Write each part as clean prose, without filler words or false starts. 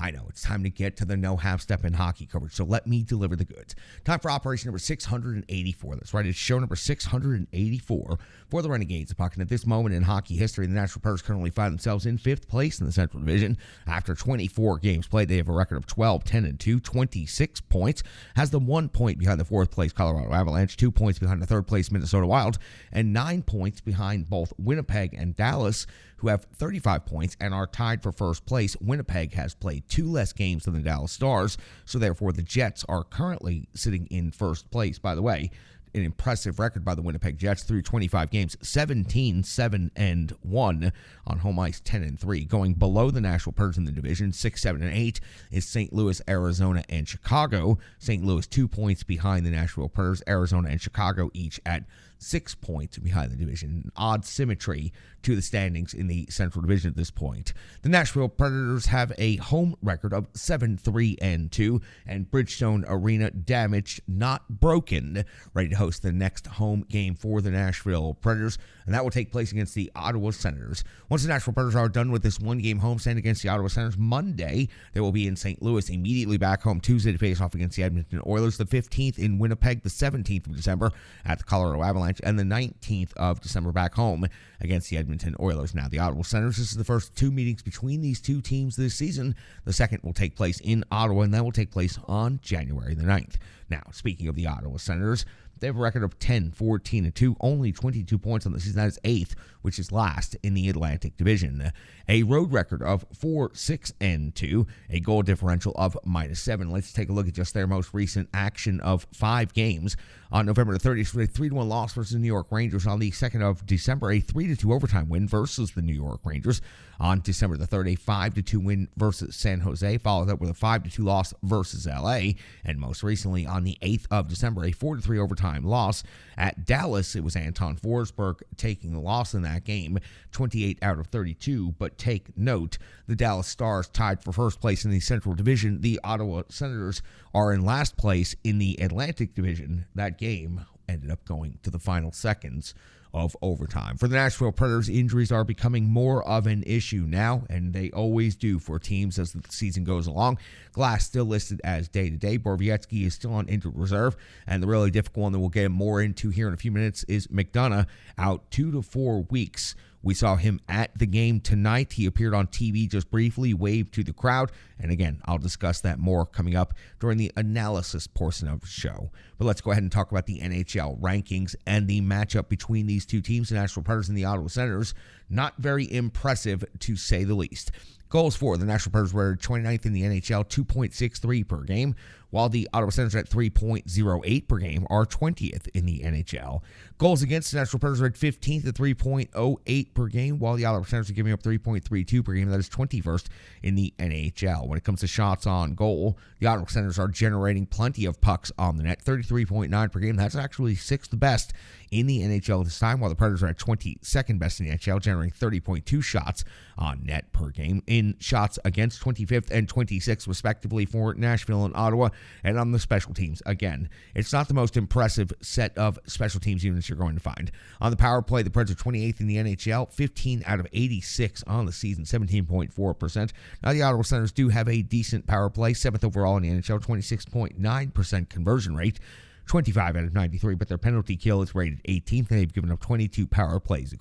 I know, it's time to get to the no half-step in hockey coverage, so let me deliver the goods. Time for operation number 684. That's right, it's show number 684 for the Renegades. Pucking at this moment in hockey history, the Nashville Predators currently find themselves in 5th place in the Central Division. After 24 games played, they have a record of 12-10-2, 26 points, has them 1 point behind the 4th place Colorado Avalanche, 2 points behind the 3rd place Minnesota Wild, and 9 points behind both Winnipeg and Dallas, who have 35 points and are tied for first place. Winnipeg has played 2 less games than the Dallas Stars, so therefore the Jets are currently sitting in first place. By the way, an impressive record by the Winnipeg Jets through 25 games, 17-7-1 on home ice, 10-3. Going below the Nashville Predators in the division, 6-7-8 is St. Louis, Arizona, and Chicago. St. Louis 2 points behind the Nashville Predators. Arizona and Chicago each at 6 points behind the division. Odd symmetry to the standings in the Central Division at this point. The Nashville Predators have a home record of 7-3-2, and Bridgestone Arena damaged, not broken, ready to host the next home game for the Nashville Predators, and that will take place against the Ottawa Senators. Once the Nashville Predators are done with this one-game homestand against the Ottawa Senators Monday, they will be in St. Louis, immediately back home Tuesday to face off against the Edmonton Oilers, the 15th in Winnipeg, the 17th of December at the Colorado Avalanche, and the 19th of December back home against the Edmonton Oilers. Now, the Ottawa Senators, this is the first 2 meetings between these 2 teams this season. The second will take place in Ottawa, and that will take place on January the 9th. Now, speaking of the Ottawa Senators, they have a record of 10-14-2, only 22 points on the season. That is 8th, which is last in the Atlantic Division. A road record of 4-6-2, a goal differential of -7. Let's take a look at just their most recent action of 5 games. On November the 30th, a 3-1 loss versus the New York Rangers. On the 2nd of December, a 3-2 overtime win versus the New York Rangers. On December the 3rd, a 5-2 win versus San Jose, followed up with a 5-2 loss versus LA. And most recently, on the 8th of December, a 4-3 overtime loss at Dallas. It was Anton Forsberg taking the loss in that game, 28 out of 32. But take note, the Dallas Stars tied for first place in the Central Division. The Ottawa Senators are in last place in the Atlantic Division. That game ended up going to the final seconds of overtime. For the Nashville Predators, injuries are becoming more of an issue now, and they always do for teams as the season goes along. Glass still listed as day-to-day. Borowiecki is still on injured reserve, and the really difficult one that we'll get more into here in a few minutes is McDonough, out 2 to 4 weeks. We saw him at the game tonight. He appeared on TV just briefly, waved to the crowd. And again, I'll discuss that more coming up during the analysis portion of the show. But let's go ahead and talk about the NHL rankings and the matchup between these 2 teams, the Nashville Predators and the Ottawa Senators. Not very impressive, to say the least. Goals for the Nashville Predators were 29th in the NHL, 2.63 per game, while the Ottawa Senators at 3.08 per game are 20th in the NHL. Goals against the Nashville Predators are at 15th at 3.08 per game, while the Ottawa Senators are giving up 3.32 per game. That is 21st in the NHL. When it comes to shots on goal, the Ottawa Senators are generating plenty of pucks on the net, 33.9 per game. That's actually 6th best in the NHL this time, while the Predators are at 22nd best in the NHL, generating 30.2 shots on net per game. In shots against, 25th and 26th, respectively, for Nashville and Ottawa. And on the special teams, again, it's not the most impressive set of special teams units you're going to find. On the power play, the Preds are 28th in the NHL, 15 out of 86 on the season, 17.4%. Now, the Ottawa Senators do have a decent power play, 7th overall in the NHL, 26.9% conversion rate. 25 out of 93, but their penalty kill is rated 18th, and they've given up 22 power plays.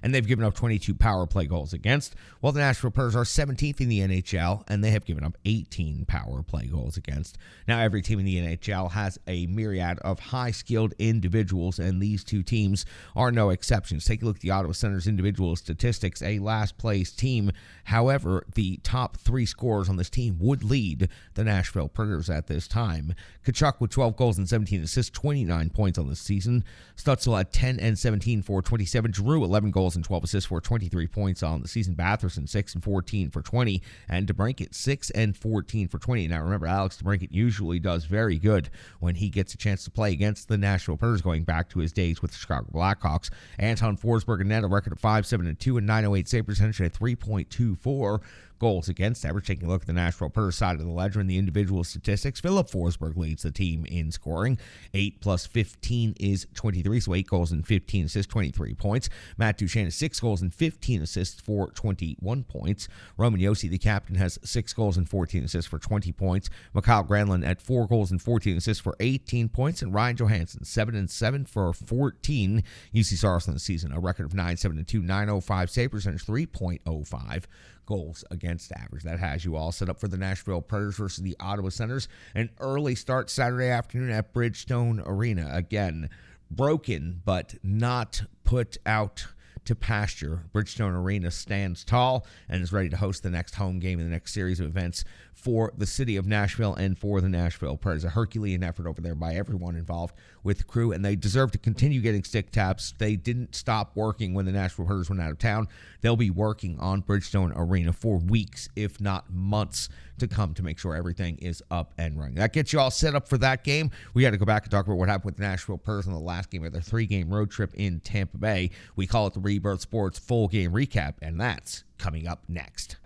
And they've given up 22 power play goals against, while the Nashville Predators are 17th in the NHL, and they have given up 18 power play goals against. Now, every team in the NHL has a myriad of high-skilled individuals, and these 2 teams are no exceptions. Take a look at the Ottawa Senators' individual statistics, a last-place team. However, the top 3 scorers on this team would lead the Nashville Predators at this time. Tkachuk with 12 goals and 17 assists, 29 points on the season. Stutzel at 10 and 17 for 27. Giroux, 11 goals and 12 assists for 23 points on the season. Batherson, 6 and 14 for 20. And DeBrincat, 6 and 14 for 20. Now, remember, Alex DeBrincat usually does very good when he gets a chance to play against the Nashville Predators, going back to his days with the Chicago Blackhawks. Anton Forsberg, net a record of 5-7-2 and 908 save percentage at 3.24. goals against average. Taking a look at the Nashville Predators side of the ledger and the individual statistics, Philip Forsberg leads the team in scoring. 8 plus 15 is 23, so 8 goals and 15 assists, 23 points. Matt Duchene Marchand has 6 goals and 15 assists for 21 points. Roman Josi, the captain, has 6 goals and 14 assists for 20 points. Mikhail Granlund at 4 goals and 14 assists for 18 points. And Ryan Johansson, 7-7 for 14. UC Saros in the season, a record of 9-7-2, 905 save percentage, 3.05 goals against average. That has you all set up for the Nashville Predators versus the Ottawa Senators. An early start Saturday afternoon at Bridgestone Arena. Again, broken but not put out to pasture. Bridgestone Arena stands tall and is ready to host the next home game in the next series of events for the city of Nashville and for the Nashville Predators. A Herculean effort over there by everyone involved with the crew, and they deserve to continue getting stick taps. They didn't stop working when the Nashville Predators went out of town. They'll be working on Bridgestone Arena for weeks, if not months, to come to make sure everything is up and running. That gets you all set up for that game. We got to go back and talk about what happened with the Nashville Predators in the last game of their 3-game road trip in Tampa Bay. We call it the Rebirth Sports full game recap, and that's coming up next.